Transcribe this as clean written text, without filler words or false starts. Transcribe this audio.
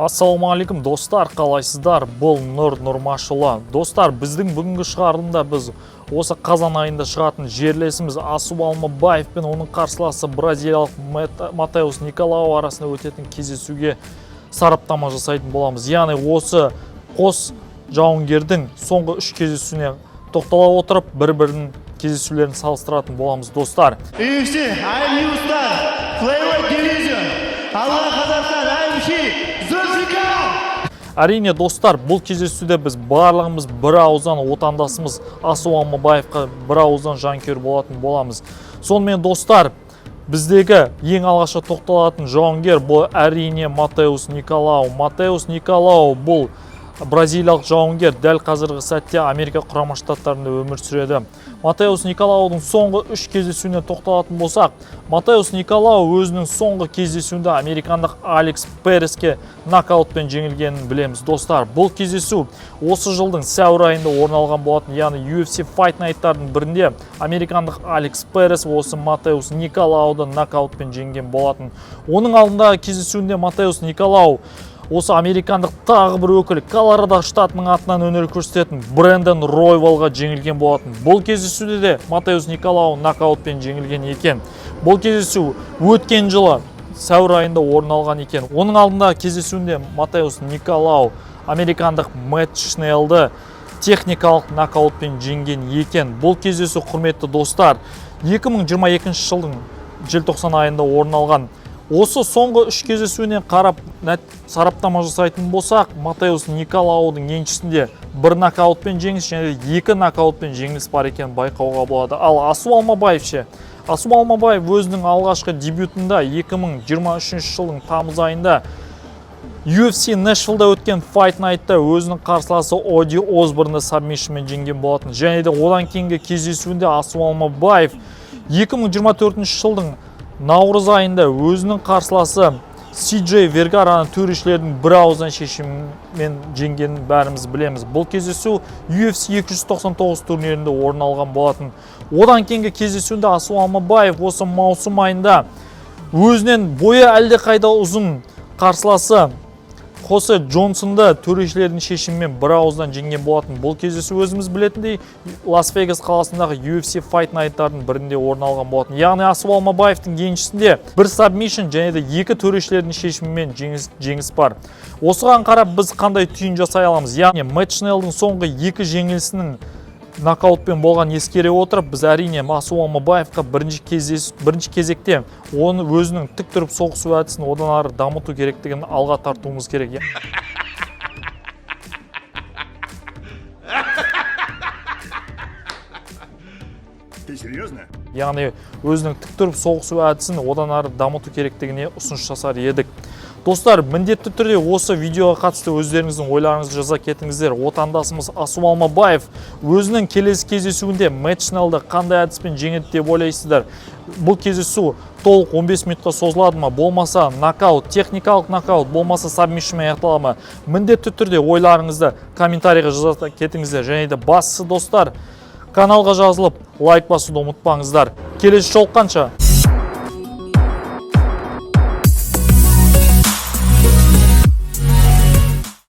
Ассалаумағалейкум достар, қалайсыздар? Бұл Нұр Нұрмашұлы. Достар, біздің бүгінгі шығарылымда біз осы қазан айында шығатын жерлесіміз Асу Алмабаев пен оның қарсыласы бразилиялық Матеус Николау арасында өтетін кездесуге сараптама жасайтын боламыз. Яғни осы қос жауынгердің соңғы 3 кездесуіне тоқтала отырып, бір-бірінің кездесулерін салыстыратын боламыз достар. Әрине достар, бұл кездесуде біз барлығымыз бір ауыздан отандасымыз Асу Алмабаевқа бір ауыздан жанкүйер болатын боламыз. Сонымен достар, біздегі ең алғашқы тоқталатын жауынгер бұл әрине Матеус Николау. Матеус Николау бұл бразилиялық жауынгер, дәл қазіргі сәтте Америка құрама штаттарында өмір сүреді. Матеус Николаудың соңғы 3 кездесуіне тоқталатын болсақ, Матеус Николау өзінің соңғы кездесуінде американдық Алекс Переске нокаутпен жеңілгенін білеміз. Достар, бұл кездесу осы жылдың сәуір айында орын алған болатын, яғни UFC Fight Night-тардың бірінде американдық Алекс Перес осы Матеус Николауды нокаутпен жеңген болатын. Оның алдындағы кездесуінде Матеус Николау осы американдық тағы бір өкілі Колорадо штатының атынан өнер көрсететін Брэндон Ройвалға жеңілген болатын. Бұл кездесуде де Матеус Николау нокаутпен жеңілген екен. Бұл кездесу өткен жылы сәуір айында орын алған екен. Оның алдында кездесуінде Матеус Николау американдық Мэтт Шнеллді техникалық нокаутпен жеңген екен. Бұл кездесу, құрметті достар, 2022 жылдың желтоқсан айында орын алған. Осы соңғы 3 кездесуіне қарап сараптама жасайтын болсақ, Матеус Николаудың еншісінде 1 нокаутпен жеңіс және 2 нокаутпен жеңіліс бар екен байқауға болады. Ал Асу Алмабаев ше? Асу Алмабаев өзінің алғашқы дебютында 2023 жылдың тамыз айында UFC Nashville'да өткен Fight Night-та өзінің қарсыласы Оди Осборнды сабмишнмен жеңген болатын. Және де одан кейінгі кездесуінде Асу Алмабаев 2024 жылдың наурыз айында өзінің қарсыласы CJ Вергараны төрешілердің бір ауыздан шешімімен жеңгенін бәріміз білеміз. Бұл кездесу UFC 299 турнирінде орын алған болатын. Одан кейінгі кездесуінде Асу Алмабаев осы маусым айында өзінен бойы әлде қайда ұзын қарсыласы Хосе Джонсонды төрешілердің шешімімен бір ауыздан жеңген болатын. Бұл кездесу өзіміз білетіндей Лас-Вегас қаласындағы UFC Fight Night-тардың бірінде орын алған болатын. Яғни Асу Алмабаевтың еншісінде 1 сабмишн және де 2 төрешілердің шешімімен жеңіс бар. Осыған қарап біз қандай түйін жасай аламыз? Яғни Мэтт Шнеллдің соңғы 2 жеңілісінің нокаутпен болған ескере отырып, біз әрине Асу Алмабаевқа бірінші кезекте оны өзінің тік тұрып соғысу әдісін одан ары дамыту керектігін алға тартуымыз керек. Ты серьезно? Яғни өзінің тік тұрып соғысу әдісін одан ары дамыту керектігіне ұсыныс жасар едік. Достар, міндетті түрде осы видеоға қатысты өздеріңіздің ойларыңызды жаза кетіңіздер. Отандасымыз Асу Алмабаев өзінің келесі кездесуінде Мэтт Шнеллді қандай әдіспен жеңеді деп ойлайсыздар? Бұл кездесу толық 15 минутқа созылады ма? Болмаса нокаут, техникалық нокаут, болмаса сабмишнмен аяқталады ма? Міндетті түрде ойларыңызды комментарийға жаза кетіңіздер. Және де бастысы достар, каналға жазылып лайк басуды ұмытпаңыздар. Келесі жолыққанша